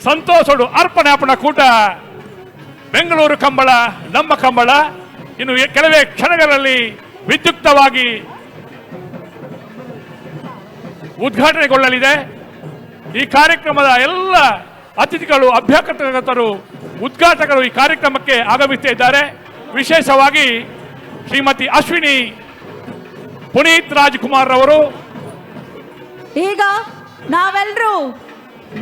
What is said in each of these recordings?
ಸಂತೋಷಡು ಅರ್ಪಣೆ ಅಪ್ಪಣ ಕೂಟ ಬೆಂಗಳೂರು ಕಂಬಳ ನಮ್ಮ ಕಂಬಳ ಇನ್ನು ಕೆಲವೇ ಕ್ಷಣಗಳಲ್ಲಿ ವಿದ್ಯುಕ್ತವಾಗಿ ಉದ್ಘಾಟನೆಗೊಳ್ಳಲಿದೆ. ಈ ಕಾರ್ಯಕ್ರಮದ ಎಲ್ಲ ಅತಿಥಿಗಳು ಅಭ್ಯಾಗತರು ಉದ್ಘಾಟಕರು ಈ ಕಾರ್ಯಕ್ರಮಕ್ಕೆ ಆಗಮಿಸುತ್ತಿದ್ದಾರೆ. ವಿಶೇಷವಾಗಿ ಶ್ರೀಮತಿ ಅಶ್ವಿನಿ ಪುನೀತ್ ರಾಜ್ಕುಮಾರ್ ಅವರು. ಈಗ ನಾವೆಲ್ಲರೂ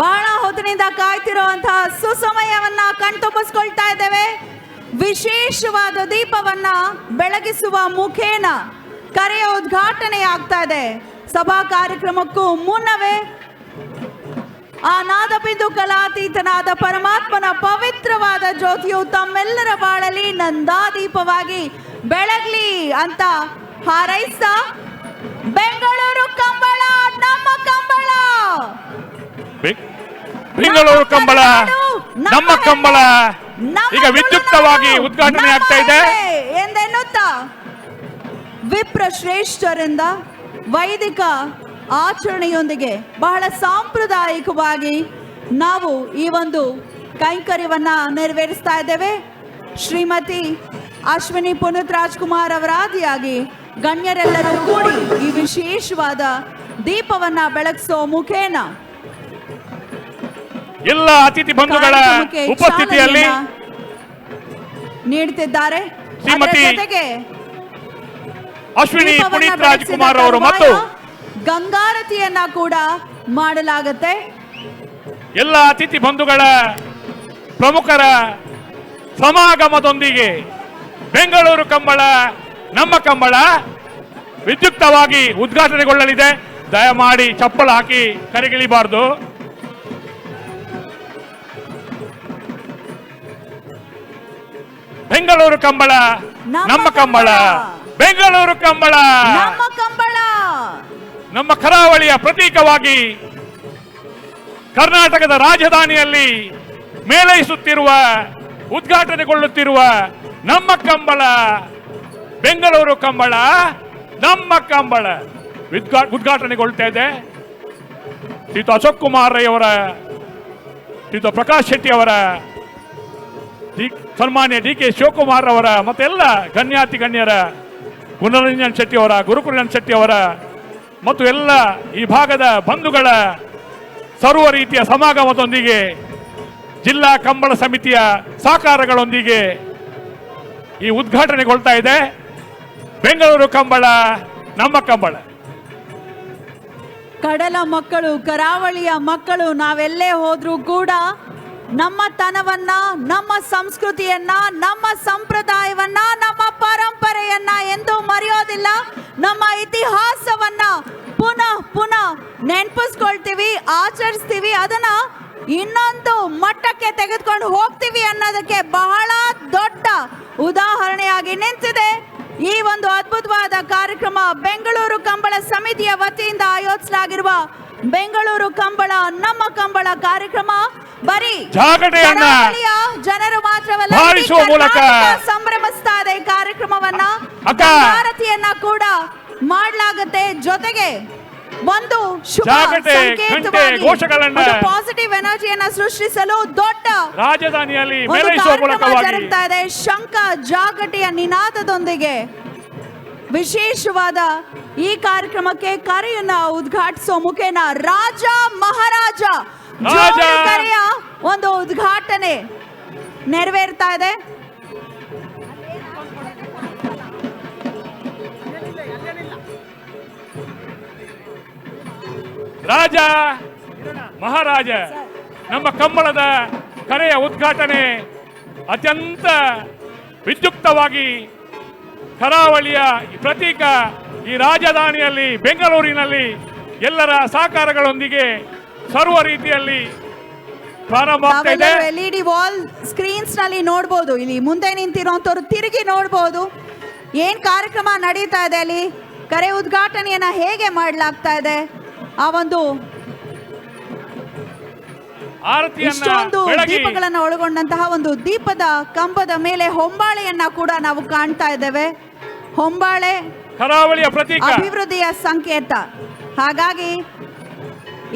ಬಹಳ ಹೊತ್ತಿನಿಂದ ಕಾಯ್ತಿರುವಂತಹ ಸುಸಮಯವನ್ನ ಕಣ್ತುಂಬಿಸ್ಕೊಳ್ತಾ ಇದ್ದೇವೆ. ವಿಶೇಷವಾದ ದೀಪವನ್ನ ಬೆಳಗಿಸುವ ಮುಖೇನ ಕರೆಯ ಉದ್ಘಾಟನೆ ಆಗ್ತಾ ಇದೆ. ಸಭಾ ಕಾರ್ಯಕ್ರಮಕ್ಕೂ ಮುನ್ನವೇ ಆ ನಾದಬಿಂದು ಕಲಾತೀತನಾದ ಪರಮಾತ್ಮನ ಪವಿತ್ರವಾದ ಜ್ಯೋತಿಯು ತಮ್ಮೆಲ್ಲರ ಬಾಳಲಿ ನಂದಾದೀಪವಾಗಿ ಬೆಳಗ್ಲಿ ಅಂತ ಹಾರೈಸ್ತಾ ಬೆಂಗಳೂರು ಕಂಬಳ ನಮ್ಮ ಕಂಬಳ, ಬೆಂಗಳೂರು ಕಂಬಳ ನಮ್ಮ ಕಂಬಳ ಈಗ ವಿದ್ಯುಕ್ತವಾಗಿ ಉದ್ಘಾಟನೆ ಆಗ್ತಾ ಇದೆ ಎಂದೆನ್ನುತ್ತಾ ವಿಪ್ರ ಶ್ರೇಷ್ಠರಿಂದ ವೈದಿಕ ಆಚರಣೆಯೊಂದಿಗೆ ಬಹಳ ಸಾಂಪ್ರದಾಯಿಕವಾಗಿ ನಾವು ಈ ಒಂದು ಕೈಂಕರ್ಯವನ್ನ ನೆರವೇರಿಸ್ತಾ ಇದ್ದೇವೆ. ಶ್ರೀಮತಿ ಅಶ್ವಿನಿ ಪುನೀತ್ ರಾಜ್ಕುಮಾರ್ ಅವರ ಆದಿಯಾಗಿ ಗಣ್ಯರೆಲ್ಲರೂ ಕೂಡಿ ಈ ವಿಶೇಷವಾದ ದೀಪವನ್ನ ಬೆಳಗಿಸೋ ಮುಖೇನ ಎಲ್ಲ ಅತಿಥಿ ಬಂಧುಗಳ ಉಪಸ್ಥಿತಿಯಲ್ಲಿ ನೀಡುತ್ತಿದ್ದಾರೆ. ಶ್ರೀಮತಿ ಜೊತೆಗೆ ಅಶ್ವಿನಿ ಪುನೀತ್ ರಾಜ್ಕುಮಾರ್ ಅವರು ಮತ್ತು ಗಂಗಾರತಿಯನ್ನ ಕೂಡ ಮಾಡಲಾಗುತ್ತೆ. ಎಲ್ಲ ಅತಿಥಿ ಬಂಧುಗಳ ಪ್ರಮುಖರ ಸಮಾಗಮದೊಂದಿಗೆ ಬೆಂಗಳೂರು ಕಂಬಳ ನಮ್ಮ ಕಂಬಳ ವಿದ್ಯುಕ್ತವಾಗಿ ಉದ್ಘಾಟನೆಗೊಳ್ಳಲಿದೆ. ದಯಮಾಡಿ ಚಪ್ಪಳ ಹಾಕಿ ಕರೆಗಿಳಿಬಾರದು. ಬೆಂಗಳೂರು ಕಂಬಳ ನಮ್ಮ ಕಂಬಳ, ಬೆಂಗಳೂರು ಕಂಬಳ ನಮ್ಮ ಕಂಬಳ, ನಮ್ಮ ಕರಾವಳಿಯ ಪ್ರತೀಕವಾಗಿ ಕರ್ನಾಟಕದ ರಾಜಧಾನಿಯಲ್ಲಿ ಮೇಲೈಸುತ್ತಿರುವ ಉದ್ಘಾಟನೆಗೊಳ್ಳುತ್ತಿರುವ ನಮ್ಮ ಕಂಬಳ ಬೆಂಗಳೂರು ಕಂಬಳ ನಮ್ಮ ಕಂಬಳ ಉದ್ಘಾಟನೆಗೊಳ್ತಾ ಇದೆ. ಶ್ರೀಯುತ ಅಶೋಕ್ ಕುಮಾರ್ ರೈ ಅವರ, ಶ್ರೀಯುತ ಪ್ರಕಾಶ್ ಶೆಟ್ಟಿ ಅವರ, ಸನ್ಮಾನ್ಯ ಡಿ.ಕೆ. ಶಿವಕುಮಾರ್ ಅವರ ಮತ್ತೆಲ್ಲ ಗಣ್ಯಾತಿ ಗಣ್ಯರ, ಗುಣರಂಜನ್ ಶೆಟ್ಟಿ ಅವರ, ಗುರುಕುಲನ್ ಶೆಟ್ಟಿ ಅವರ ಮತ್ತು ಎಲ್ಲ ಈ ಭಾಗದ ಬಂಧುಗಳ ಸರ್ವ ರೀತಿಯ ಸಮಾಗಮದೊಂದಿಗೆ ಜಿಲ್ಲಾ ಕಂಬಳ ಸಮಿತಿಯ ಸಹಕಾರಗಳೊಂದಿಗೆ ಈ ಉದ್ಘಾಟನೆಗೊಳ್ತಾ ಇದೆ. ಬೆಂಗಳೂರು ಕಂಬಳ ನಮ್ಮ ಕಂಬಳ. ಕಡಲ ಮಕ್ಕಳು, ಕರಾವಳಿಯ ಮಕ್ಕಳು ನಾವೆಲ್ಲೇ ಹೋದ್ರೂ ಕೂಡ ನಮ್ಮ ತನವನ್ನ, ನಮ್ಮ ಸಂಸ್ಕೃತಿಯನ್ನ, ನಮ್ಮ ಸಂಪ್ರದಾಯವನ್ನ, ನಮ್ಮ ಪರಂಪರೆಯನ್ನ ಎಂದು ಮರೆಯೋದಿಲ್ಲ. ನಮ್ಮ ಇತಿಹಾಸವನ್ನ ಪುನಃ ಪುನಃ ನೆನಪಿಸ್ಕೊಳ್ತೀವಿ, ಆಚರಿಸ್ತೀವಿ, ಅದನ್ನ ಇನ್ನೊಂದು ಮಟ್ಟಕ್ಕೆ ತೆಗೆದುಕೊಂಡು ಹೋಗ್ತೀವಿ ಅನ್ನೋದಕ್ಕೆ ಬಹಳ ದೊಡ್ಡ ಉದಾಹರಣೆಯಾಗಿ ನಿಂತಿದೆ ಈ ಒಂದು ಅದ್ಭುತವಾದ ಕಾರ್ಯಕ್ರಮ. ಬೆಂಗಳೂರು ಕಂಬಳ ಸಮಿತಿಯ ವತಿಯಿಂದ ಆಯೋಜಿಸಲಾಗಿರುವ ಬೆಂಗಳೂರು ಕಂಬಳ ನಮ್ಮ ಕಂಬಳ ಕಾರ್ಯಕ್ರಮ ಬರೀ ಜನರು ಮಾತ್ರವಲ್ಲ, ಸಂಭ್ರಮಿಸ್ತಾ ಇದೆ ಈ ಕಾರ್ಯಕ್ರಮವನ್ನ. ಭಾರತಿಯನ್ನ ಕೂಡ ಮಾಡಲಾಗುತ್ತೆ. ಜೊತೆಗೆ ಒಂದು ಶುಭ ಸಂಕೇತವಾಗಿ ಪಾಸಿಟಿವ್ ಎನರ್ಜಿಯನ್ನ ಸೃಷ್ಟಿಸಲು ದೊಡ್ಡ ರಾಜಧಾನಿಯಲ್ಲಿ ಜರುಗ್ತಾ ಇದೆ. ಶಂಖ ಜಾಗಟೆಯ ನಿನಾದದೊಂದಿಗೆ ವಿಶೇಷವಾದ ಈ ಕಾರ್ಯಕ್ರಮಕ್ಕೆ ಕರೆಯನ್ನ ಉದ್ಘಾಟಿಸುವ ಮುಖೇನ ರಾಜ ಮಹಾರಾಜ ಕರೆಯ ಒಂದು ಉದ್ಘಾಟನೆ ನೆರವೇರ್ತಾ ಇದೆ. ರಾಜ ಮಹಾರಾಜ ನಮ್ಮ ಕಂಬಳದ ಕರೆಯ ಉದ್ಘಾಟನೆ ಅತ್ಯಂತ ವಿದ್ಯುಕ್ತವಾಗಿ ಕರಾವಳಿಯ ಪ್ರತೀಕ ಈ ರಾಜಧಾನಿಯಲ್ಲಿ ಬೆಂಗಳೂರಿನಲ್ಲಿ ಎಲ್ಲರ ಸಹಕಾರಗಳೊಂದಿಗೆ ಸರ್ವ ರೀತಿಯಲ್ಲಿ ಪ್ರಾರಂಭವಾಗ್ತಾ ಇದೆ. ಎಲ್ಇಡಿ ವಾಲ್ ಸ್ಕ್ರೀನ್ಸ್ ನಲ್ಲಿ ನೋಡಬಹುದು. ಇಲ್ಲಿ ಮುಂದೆ ನಿಂತಿರುವಂತವ್ರು ತಿರುಗಿ ನೋಡಬಹುದು ಏನ್ ಕಾರ್ಯಕ್ರಮ ನಡೀತಾ ಇದೆ, ಅಲ್ಲಿ ಕರೆ ಉದ್ಘಾಟನೆಯನ್ನ ಹೇಗೆ ಮಾಡಲಾಗ್ತಾ ಇದೆ. ಆ ಒಂದು ಇಷ್ಟೊಂದು ದೀಪಗಳನ್ನು ಒಳಗೊಂಡಂತಹ ಒಂದು ದೀಪದ ಕಂಬದ ಮೇಲೆ ಹೊಂಬಾಳೆಯನ್ನ ಕೂಡ ನಾವು ಕಾಣ್ತಾ ಇದ್ದೇವೆ. ಹೊಂಬಾಳೆ ಕರಾವಳಿಯ ಪ್ರತೀಕ, ಅಭಿವೃದ್ಧಿಯ ಸಂಕೇತ. ಹಾಗಾಗಿ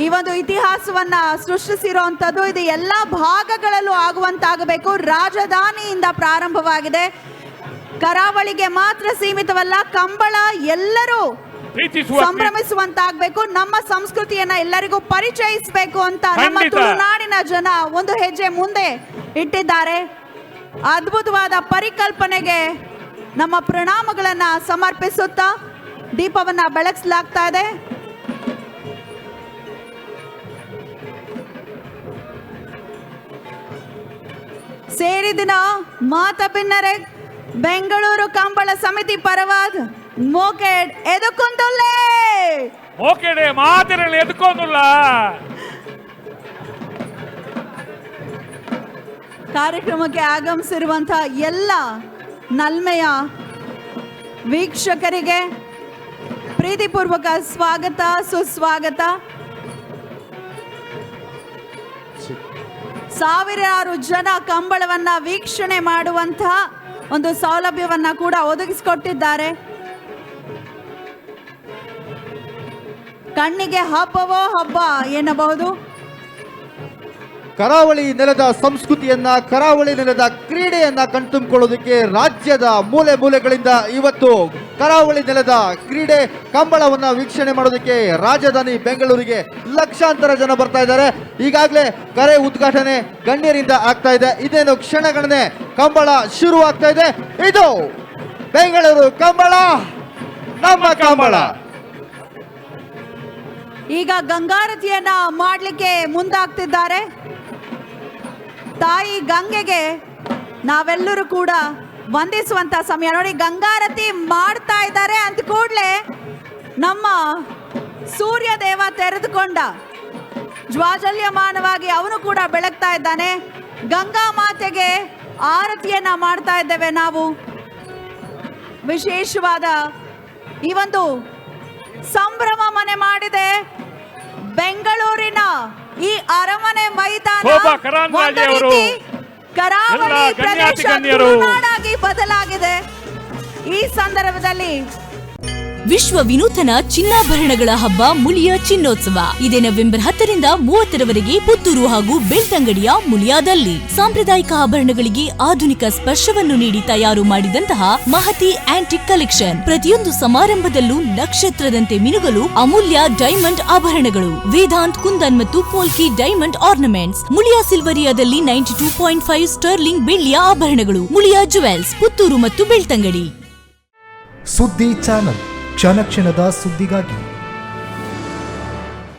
ಈ ಒಂದು ಇತಿಹಾಸವನ್ನ ಸೃಷ್ಟಿಸಿರುವಂಥದ್ದು. ಇದು ಎಲ್ಲ ಭಾಗಗಳಲ್ಲೂ ಆಗುವಂತಾಗಬೇಕು. ರಾಜಧಾನಿಯಿಂದ ಪ್ರಾರಂಭವಾಗಿದೆ. ಕರಾವಳಿಗೆ ಮಾತ್ರ ಸೀಮಿತವಲ್ಲ, ಕಂಬಳ ಎಲ್ಲರೂ ಸಂಭ್ರಮಿಸುವಂತಾಗಬೇಕು. ನಮ್ಮ ಸಂಸ್ಕೃತಿಯನ್ನ ಎಲ್ಲರಿಗೂ ಪರಿಚಯಿಸಬೇಕು ಅಂತ ನಮ್ಮ ತುಳುನಾಡಿನ ಜನ ಒಂದು ಹೆಜ್ಜೆ ಮುಂದೆ ಇಟ್ಟಿದ್ದಾರೆ. ಅದ್ಭುತವಾದ ಪರಿಕಲ್ಪನೆಗೆ ನಮ್ಮ ಪ್ರಣಾಮಗಳನ್ನ ಸಮರ್ಪಿಸುತ್ತಾ ದೀಪವನ್ನ ಬೆಳಗಿಸಲಾಗ್ತಾ ಇದೆ. ಸೇರಿದಿನ ಮಾತಪಿನ್ನರೆ ಬೆಂಗಳೂರು ಕಂಬಳ ಸಮಿತಿ ಪರವಾದ ಮೋಕೆಡ್ ಎದುಕೊಂದುಲ್ಲೇ ಮೋಕೆಡೆ ಮಾತಿರಲಿ ಎದುಕೊಂದುಲ್ಲ. ಕಾರ್ಯಕ್ರಮಕ್ಕೆ ಆಗಮಿಸಿರುವಂತಹ ಎಲ್ಲ ನಲ್ಮೆಯ ವೀಕ್ಷಕರಿಗೆ ಪ್ರೀತಿಪೂರ್ವಕ ಸ್ವಾಗತ, ಸುಸ್ವಾಗತ. ಸಾವಿರಾರು ಜನ ಕಂಬಳವನ್ನ ವೀಕ್ಷಣೆ ಮಾಡುವಂತಹ ಒಂದು ಸೌಲಭ್ಯವನ್ನ ಕೂಡ ಒದಗಿಸಿಕೊಟ್ಟಿದ್ದಾರೆ. ಕಣ್ಣಿಗೆ ಹಬ್ಬವೋ ಹಬ್ಬ ಎನ್ನಬಹುದು. ಕರಾವಳಿ ನೆಲದ ಸಂಸ್ಕೃತಿಯನ್ನ, ಕರಾವಳಿ ನೆಲದ ಕ್ರೀಡೆಯನ್ನ ಕಣ್ತುಂಬಿಕೊಳ್ಳೋದಕ್ಕೆ ರಾಜ್ಯದ ಮೂಲೆ ಮೂಲೆಗಳಿಂದ ಇವತ್ತು ಕರಾವಳಿ ನೆಲದ ಕ್ರೀಡೆ ಕಂಬಳವನ್ನ ವೀಕ್ಷಣೆ ಮಾಡೋದಕ್ಕೆ ರಾಜಧಾನಿ ಬೆಂಗಳೂರಿಗೆ ಲಕ್ಷಾಂತರ ಜನ ಬರ್ತಾ ಇದ್ದಾರೆ. ಈಗಾಗಲೇ ಕರೆ ಉದ್ಘಾಟನೆ ಗಣ್ಯರಿಂದ ಆಗ್ತಾ ಇದೆ. ಇದೇನು ಕ್ಷಣಗಣನೆ ಕಂಬಳ ಶುರು ಆಗ್ತಾ ಇದೆ. ಇದು ಬೆಂಗಳೂರು ಕಂಬಳ, ನಮ್ಮ ಕಂಬಳ. ಈಗ ಗಂಗಾರತಿಯನ್ನ ಮಾಡಲಿಕ್ಕೆ ಮುಂದಾಗ್ತಿದ್ದಾರೆ. ತಾಯಿ ಗಂಗೆಗೆ ನಾವೆಲ್ಲರೂ ಕೂಡ ವಂದಿಸುವಂತ ಸಮಯ. ನೋಡಿ, ಗಂಗಾರತಿ ಮಾಡ್ತಾ ಇದ್ದಾರೆ ಅಂತ ಕೂಡಲೇ ನಮ್ಮ ಸೂರ್ಯ ದೇವ ತೆರೆದುಕೊಂಡ ಜ್ವಾಜಲ್ಯಮಾನವಾಗಿ ಅವನು ಕೂಡ ಬೆಳಗ್ತಾ ಇದ್ದಾನೆ. ಗಂಗಾ ಮಾತೆಗೆ ಆರತಿಯನ್ನ ಮಾಡ್ತಾ ಇದ್ದೇವೆ ನಾವು. ವಿಶೇಷವಾದ ಈ ಒಂದು ಸಂಭ್ರಮ ಮನೆ ಮಾಡಿದೆ ಬೆಂಗಳೂರಿನ ಈ ಅರಮನೆ ಮೈದಾನ. ಕರಾವಳಿ ಪ್ರದೇಶ ತುಳುನಾಡಾಗಿ ಬದಲಾಗಿದೆ. ಈ ಸಂದರ್ಭದಲ್ಲಿ ವಿಶ್ವ ವಿನೂತನ ಚಿನ್ನಾಭರಣಗಳ ಹಬ್ಬ ಮುಳಿಯ ಚಿನ್ನೋತ್ಸವ ಇದೇ ನವೆಂಬರ್ 10ರಿಂದ 30ರವರೆಗೆ ಪುತ್ತೂರು ಹಾಗೂ ಬೆಳ್ತಂಗಡಿಯ ಮುಳಿಯಾದಲ್ಲಿ ಸಾಂಪ್ರದಾಯಿಕ ಆಭರಣಗಳಿಗೆ ಆಧುನಿಕ ಸ್ಪರ್ಶವನ್ನು ನೀಡಿ ತಯಾರು ಮಾಡಿದಂತಹ ಮಹತಿ ಆಂಟಿಕ್ ಕಲೆಕ್ಷನ್. ಪ್ರತಿಯೊಂದು ಸಮಾರಂಭದಲ್ಲೂ ನಕ್ಷತ್ರದಂತೆ ಮಿನುಗಲು ಅಮೂಲ್ಯ ಡೈಮಂಡ್ ಆಭರಣಗಳು, ವೇದಾಂತ್ ಕುಂದನ್ ಮತ್ತು ಪೋಲ್ಕಿ ಡೈಮಂಡ್ ಆರ್ನಮೆಂಟ್ಸ್. ಮುಳಿಯಾ ಸಿಲ್ವರಿಯಾದಲ್ಲಿ 92.5 ಸ್ಟರ್ಲಿಂಗ್ ಬೆಳ್ಳಿಯ ಆಭರಣಗಳು. ಮುಳಿಯಾ ಜುವೆಲ್ಸ್, ಪುತ್ತೂರು ಮತ್ತು ಬೆಳ್ತಂಗಡಿ. ಸುದ್ದಿ ಚಾನಲ್, ಕ್ಷಣ ಕ್ಷಣದ ಸುದ್ದಿಗಾಗಿ.